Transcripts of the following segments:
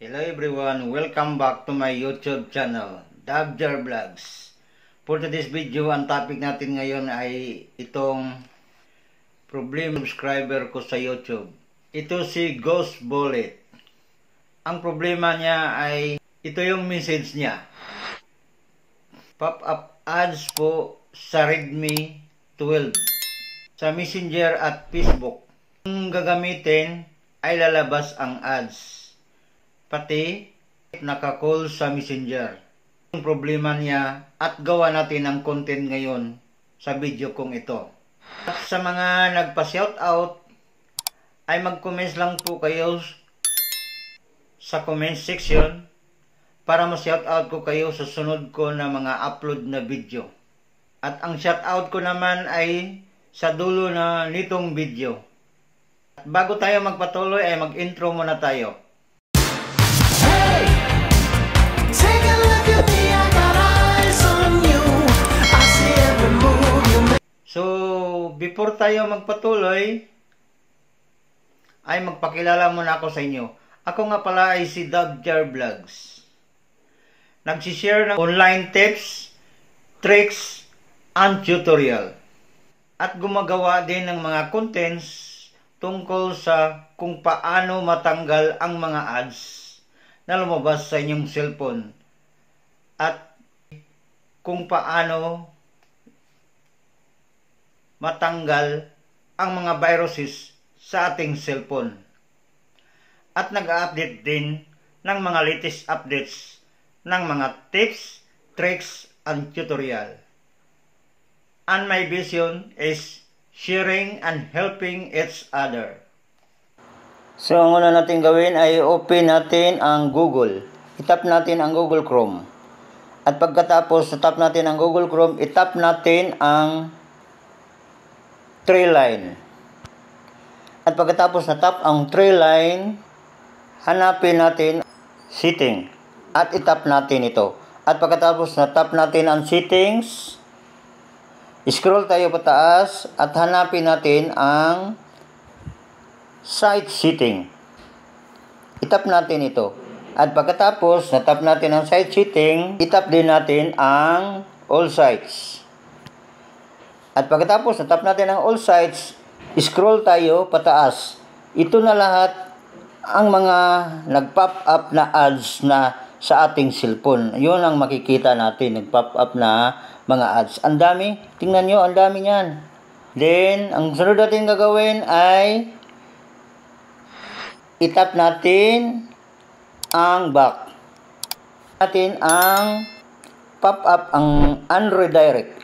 Hello everyone, welcome back to my YouTube channel, Dabjar Vlogs. For today's video, ang topic natin ngayon ay itong problem subscriber ko sa YouTube. Ito si Ghost Bullet. Ang problema niya ay ito yung message niya. Pop-up ads po sa Redmi 12 sa Messenger at Facebook. Kung gagamitin ay lalabas ang ads. Pati naka-call sa Messenger. Yung problema niya at gawa natin ang content ngayon sa video kong ito. At sa mga nagpa-shoutout ay mag-comments lang po kayo sa comment section para ma-shoutout ko kayo sa sunod ko na mga upload na video. At ang shoutout ko naman ay sa dulo na nitong video. At bago tayo magpatuloy ay mag-intro muna tayo. Take a look at me, I got eyes on you. I see every move you make. So, before tayo magpatuloy, ay magpakilala muna ako sa inyo. Ako nga pala ay si Dabjar Vlogs. Nagsishare ng online tips, tricks, and tutorial. At gumagawa din ng mga contents tungkol sa kung paano matanggal ang mga ads na lumabas sa inyong cellphone at kung paano matanggal ang mga viruses sa ating cellphone. At nag-update din ng mga latest updates ng mga tips, tricks, and tutorial. And my vision is sharing and helping each other. So, ang una natin gawin ay open natin ang Google. I-tap natin ang Google Chrome. At pagkatapos, tap natin ang Google Chrome, i-tap natin ang 3 line. At pagkatapos na-tap ang 3 line, hanapin natin setting. At i-tap natin ito. At pagkatapos na-tap natin ang settings, scroll tayo pataas at hanapin natin ang site setting. I-tap natin ito. At pagkatapos, na-tap natin ang site setting, i-tap din natin ang all sites. At pagkatapos, na-tap natin ang all sites, scroll tayo pataas. Ito na lahat ang mga nag-pop up na ads na sa ating cellphone. Yun ang makikita natin, nag-pop up na mga ads. Ang dami. Tingnan nyo, ang dami niyan. Then, ang sunod natin gagawin ay i-tap natin ang back. Natin ang pop-up, ang unredirect.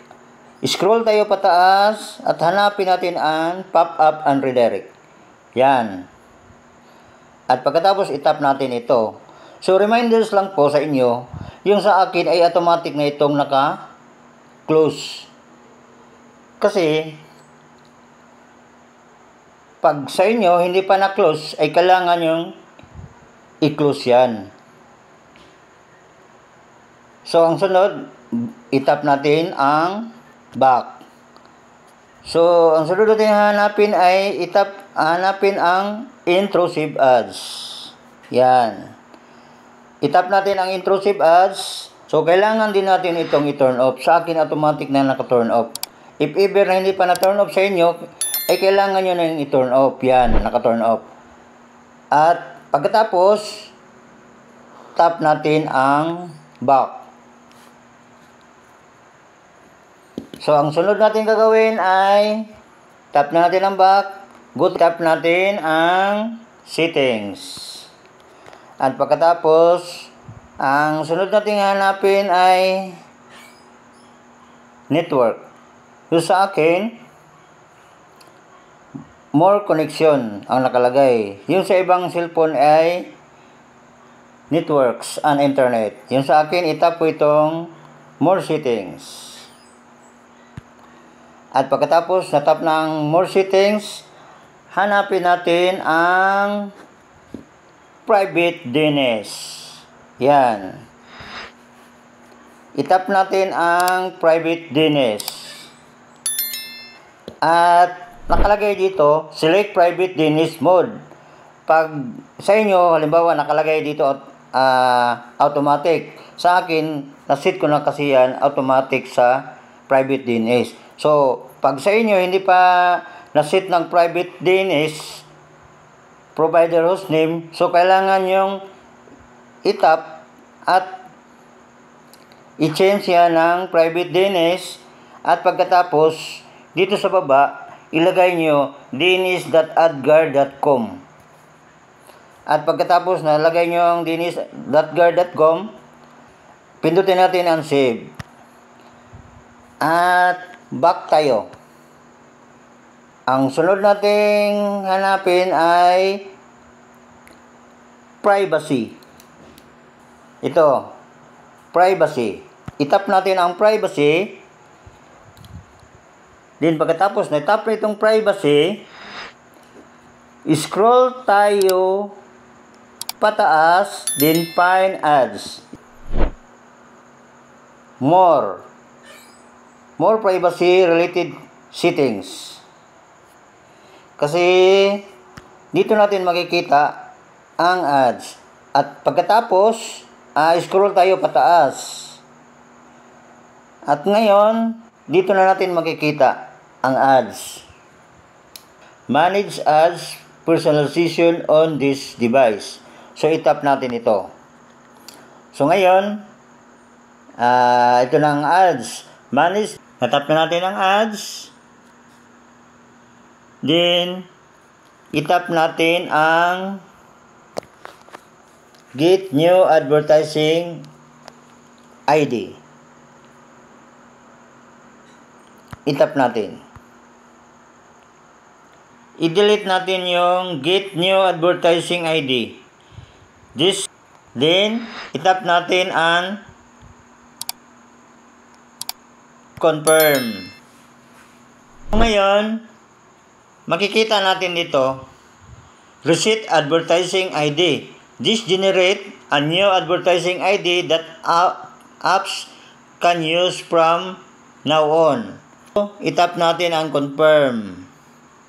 Scroll tayo pataas at hanapin natin ang pop-up unredirect. Yan. At pagkatapos i-tap natin ito. So, reminders lang po sa inyo, yung sa akin ay automatic na itong naka-close. Kasi, pag sa inyo hindi pa na-close, ay kailangan yung i-close yan. So, ang sunod, i-tap natin ang back. So, ang sunod natin hanapin ay hanapin ang intrusive ads. Yan. I-tap natin ang intrusive ads. So, kailangan din natin itong i-turn off. Sa akin, automatic na naka-turn off. If ever na hindi pa na-turn off sa inyo, ay kailangan nyo na yung i-turn off. Yan, naka-turn off. At pagkatapos, tap natin ang back. So, ang sunod natin gagawin ay tap natin ang back. Tap natin ang settings. At pagkatapos, ang sunod natin hanapin ay network. So, sa akin, more connection ang nakalagay. Yung sa ibang cellphone ay networks and internet. Yung sa akin, itap po itong more settings. At pagkatapos natap ng more settings, hanapin natin ang private DNS. Yan. Itap natin ang private DNS. At nakalagay dito, select private DNS mode. pag sa inyo, halimbawa, nakalagay dito automatic. Sa akin, nasit ko na kasi yan automatic sa private DNS. So, pag sa inyo, hindi pa nasit ng private DNS, provider hostname, so kailangan yung itap at i-change yan ng private DNS at pagkatapos, dito sa baba, ilagay nyo dns.adguard.com. At pagkatapos na lagay nyo ang dns.guard.com, pindutin natin ang save. At back tayo. Ang sunod nating hanapin ay privacy. Ito, privacy. Itap natin ang privacy. Then pagkatapos na itap na itong privacy, scroll tayo pataas, then find ads. More privacy related settings. Kasi dito natin makikita ang ads. At pagkatapos, scroll tayo pataas. At ngayon, dito na natin makikita ang ads. Manage ads personalization on this device. So, itap natin ito. So, ngayon, ito na ang ads. Manage. Natap na natin ang ads. Then, itap natin ang Get New Advertising ID. Itap natin. I-delete natin yung Get New Advertising ID. Then, itap natin ang Confirm. Ngayon, makikita natin dito, Reset Advertising ID. This generate a new advertising ID that apps can use from now on. So, itap natin ang Confirm.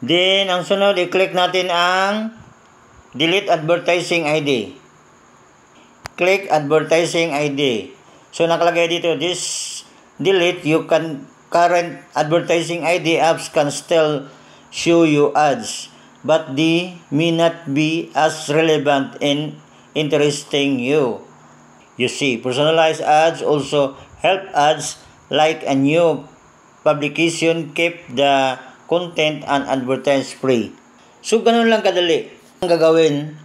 Then, ang sunod, i-click natin ang Delete Advertising ID. Click Advertising ID. So, nakalagay dito, this delete, current advertising ID apps can still show you ads, but they may not be as relevant and interesting you. You see, personalized ads also help ads like a new publication keep the content and advertise free. So, ganun lang kadali ang gagawin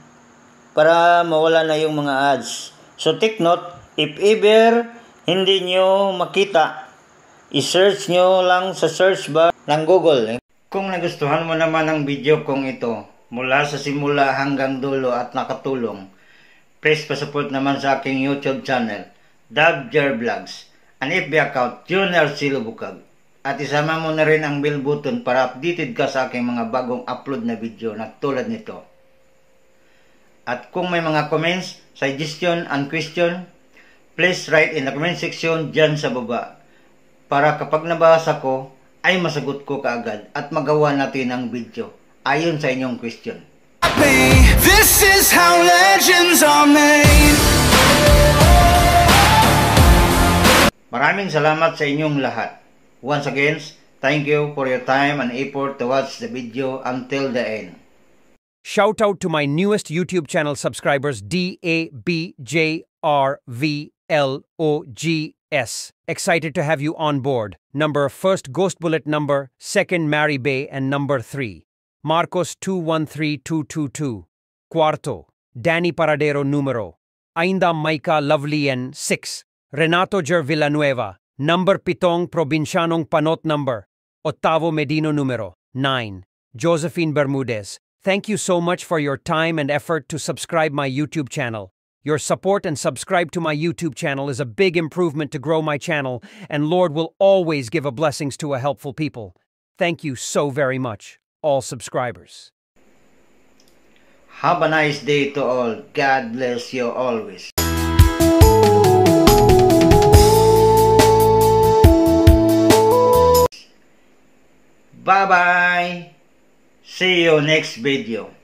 para mawala na yung mga ads. So, take note, if ever hindi nyo makita, i-search nyo lang sa search bar ng Google. Kung nagustuhan mo naman ang video kong ito, mula sa simula hanggang dulo at nakatulong, please pasupport naman sa aking YouTube channel, Dabjar Vlogs, and FB account, Junior Silubukag. At isama mo na rin ang bell button para updated ka sa aking mga bagong upload na video na tulad nito. At kung may mga comments, suggestion, and question, please write in the comment section dyan sa baba para kapag nabasa ko ay masagot ko kaagad at magawa natin ang video ayon sa inyong question. This is how legends are made. Maraming salamat sa inyong lahat. Once again, thank you for your time and effort to watch the video until the end. Shout out to my newest YouTube channel subscribers, DABJRVLOGS. Excited to have you on board. Number first Ghost Bullet number, second Mary Bay, and number 3. Marcos 213222. Cuarto, Danny Paradero numero. Ainda Maika Lovelien 6. Renato Ger Villanueva. Number pitong Provincianong Panot number. Octavo Medino numero 9. Josephine Bermudez. Thank you so much for your time and effort to subscribe my YouTube channel. Your support and subscribe to my YouTube channel is a big improvement to grow my channel, and Lord will always give a blessings to a helpful people. Thank you so very much, all subscribers. Have a nice day to all. God bless you always. Bye-bye. See you next video.